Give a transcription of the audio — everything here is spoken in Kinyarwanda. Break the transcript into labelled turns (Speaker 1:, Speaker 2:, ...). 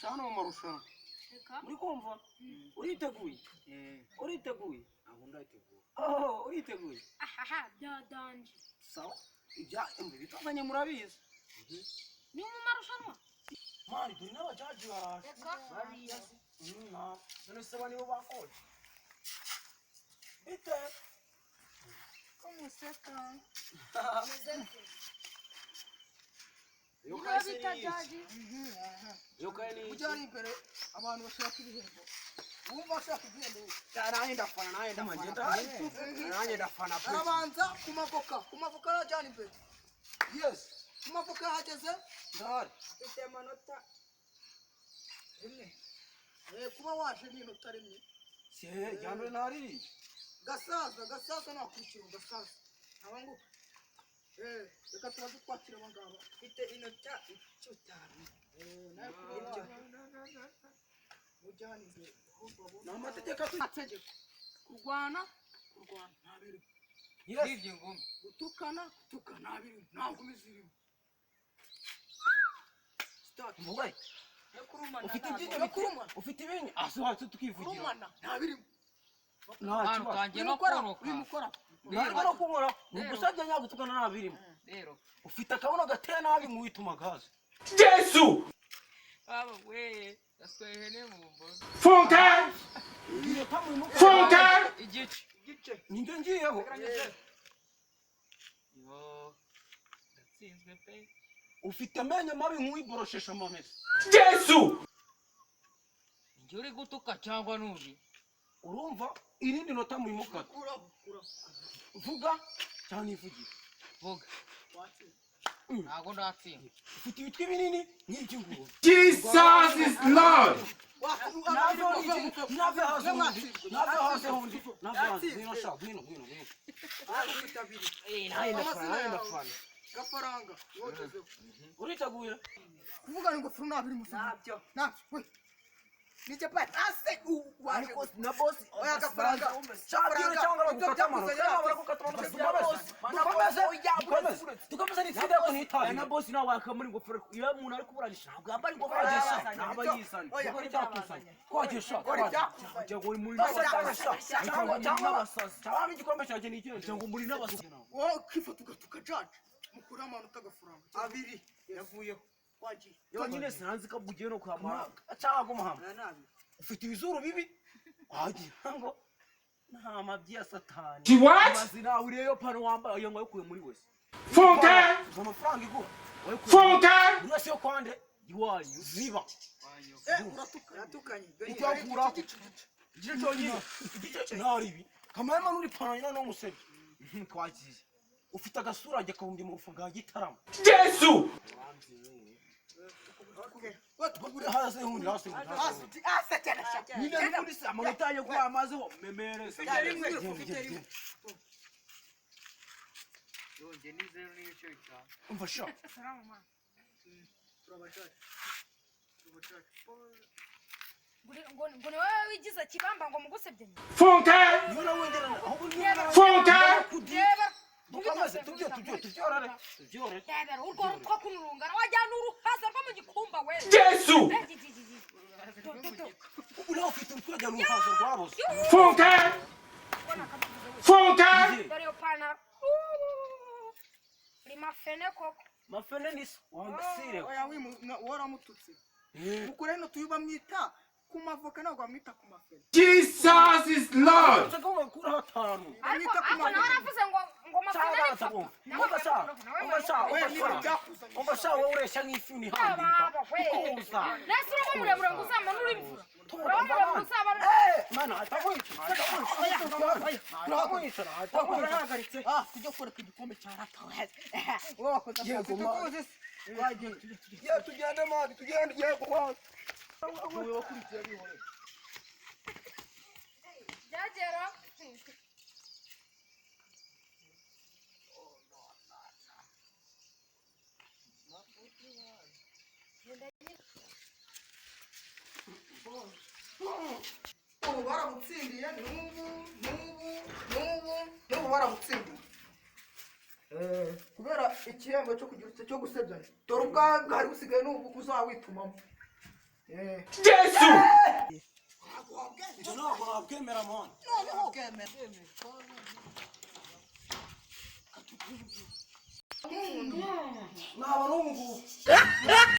Speaker 1: cyane mu marushanwa uri kumva uriteguye uriteguye ntabwo ndayiteguye uriteguye
Speaker 2: byadanje
Speaker 1: sawa ibya bitazanye murabizi
Speaker 2: ni mu marushanwa
Speaker 1: mari dore n'abajaji bariya none se banibo bakoze bite
Speaker 2: umuseka
Speaker 1: yokani
Speaker 3: ujyana imbere abantu bashaka ibihembo wumva bashaka ibihembo
Speaker 1: nanjye ndafana pe
Speaker 3: arabanza ku mavoka arajyana imbere
Speaker 1: yes
Speaker 3: ku mavoka yahageze
Speaker 1: ndahari
Speaker 3: ufite amanota rimwe kuba waje n'inota rimwe
Speaker 1: jyambere ntari
Speaker 3: gasaza nakurikira gasaza abanguka reka turaze twakira abangaba ufite inota icutanu ujyana imbere
Speaker 1: ni amategeko
Speaker 3: ategeko kurwana ntabiri
Speaker 1: yibye ngumi
Speaker 3: gutukana ntabiri nta ngumi zirimo
Speaker 1: mvugaye ufite ibintu asohotse tukivugira
Speaker 3: kurumana ntabirimo
Speaker 1: nta kibazo
Speaker 3: uyimukora
Speaker 1: ntabwo kunkora gusabye nyagutukana ntabirimo
Speaker 2: rero
Speaker 1: ufite akabuno gateye nabi mu wituma gaze
Speaker 4: Yesu
Speaker 2: baba we yaswehene mu mboga
Speaker 4: funka
Speaker 2: igice
Speaker 1: ninjye ngiyeho
Speaker 2: yo natsinzwe pe
Speaker 1: ufite amenyo mabi nk'uwiboroshesha amamesa
Speaker 4: Yesu
Speaker 2: njye uri gutuka cyangwa nubi
Speaker 1: urumva irindi nota muyimukata vuga cyane ivugira
Speaker 2: vuga ntabwo ndatsinda
Speaker 1: ufite ibitwi binini nk'ibyo ngubu
Speaker 4: Jesus is Lord
Speaker 1: nave hasi hundi ngwino sha ngwino
Speaker 3: ufite abiri
Speaker 1: naye ndafana
Speaker 3: gafaranga wogezeho
Speaker 1: uriteguye
Speaker 3: kuvuga ngo furu nabiri musabyo nabyo nije pa ase waje
Speaker 1: na boss
Speaker 3: oya gafaranga
Speaker 1: cyangwa bagukata amano dukomeza n'itsinda ko ntitaye na boss nawe akamuri ngo fure iyo umuntu ari kuburanisha ntabwo yambara ngo fagesha ntabwo yisana kuko ari cyakusanya kwagesha cyangwa muri muri cyangwa abasazi cyangwa igikombe cyaje ni ikintu cyangwa muri n'abasazi
Speaker 3: wowe kifata ugatuka jaje mukura amanota gafaranga abiri yavuyeho wagiye
Speaker 1: yonyine sinanzi ko bugiye no kwamara cyangwa gumuhama ufite ibizuru bibi wagira ngo nta mabyi ya satani amazina uriyo pano wambaye iyo ngayo kuye muri wese
Speaker 4: funka
Speaker 1: amafaranga igura
Speaker 4: funka
Speaker 1: urase yo kwande iwanyu ziba
Speaker 3: uratukanye
Speaker 1: ukakura igice cyonyine igice ntaribi kamara nuri pano no musebye twagiye ufite agasura ajya kabundi mu rufu bwa gitarama
Speaker 4: Yesu
Speaker 1: tukubure hasi hundi hasi nyine muri sa amanota yo kwa amazeho memere
Speaker 2: yonge ni 0 n'ibice bitanu
Speaker 1: umva sha
Speaker 2: salamu ma ngo ni wowe wigize kibamba ngo mugusebye
Speaker 4: funka
Speaker 1: nyura wenderana
Speaker 4: funka
Speaker 2: reba
Speaker 1: dukomeze tubyorore
Speaker 2: reba urwo rutwa kunurungana wajyana uruhaza rwo mu gikumba we
Speaker 4: Yesu
Speaker 1: uri ufite urukujya mu ruhazo rwaboze
Speaker 4: funka
Speaker 2: dore yo pana uri mafene koko
Speaker 1: mafene nisi wangasire
Speaker 3: oya waramututse ukure no tuyuba mwita ku mavoka ntabwo bamwita ku mafene
Speaker 4: Jesus is Lord
Speaker 1: cyangwa bakura hatanu
Speaker 2: ariko nawe waravuze ngo mafene
Speaker 1: umva sha wowe uresha nk'ifi ni hambirwa kuza
Speaker 2: nasi uraba muremure ngo uzamanure imvura uraba muremure uzabana
Speaker 1: mana atakwicara
Speaker 3: urahagaritse tujya gukora ku gikombe cya rata wowe wakoze
Speaker 1: yego tugende mari tugende yego wowe wakurikiye bihore
Speaker 2: byagera
Speaker 3: ubu baramutsindiye n'ubu baramutsindiye kubera igihembo cyo kugira cyo gusebyanya dore ubwanwa hari busigaye n'ubu uzawitumamo
Speaker 4: Jesu.
Speaker 1: Ntabwo nakwemera mwana.
Speaker 3: noneho kemera
Speaker 1: N'abarungu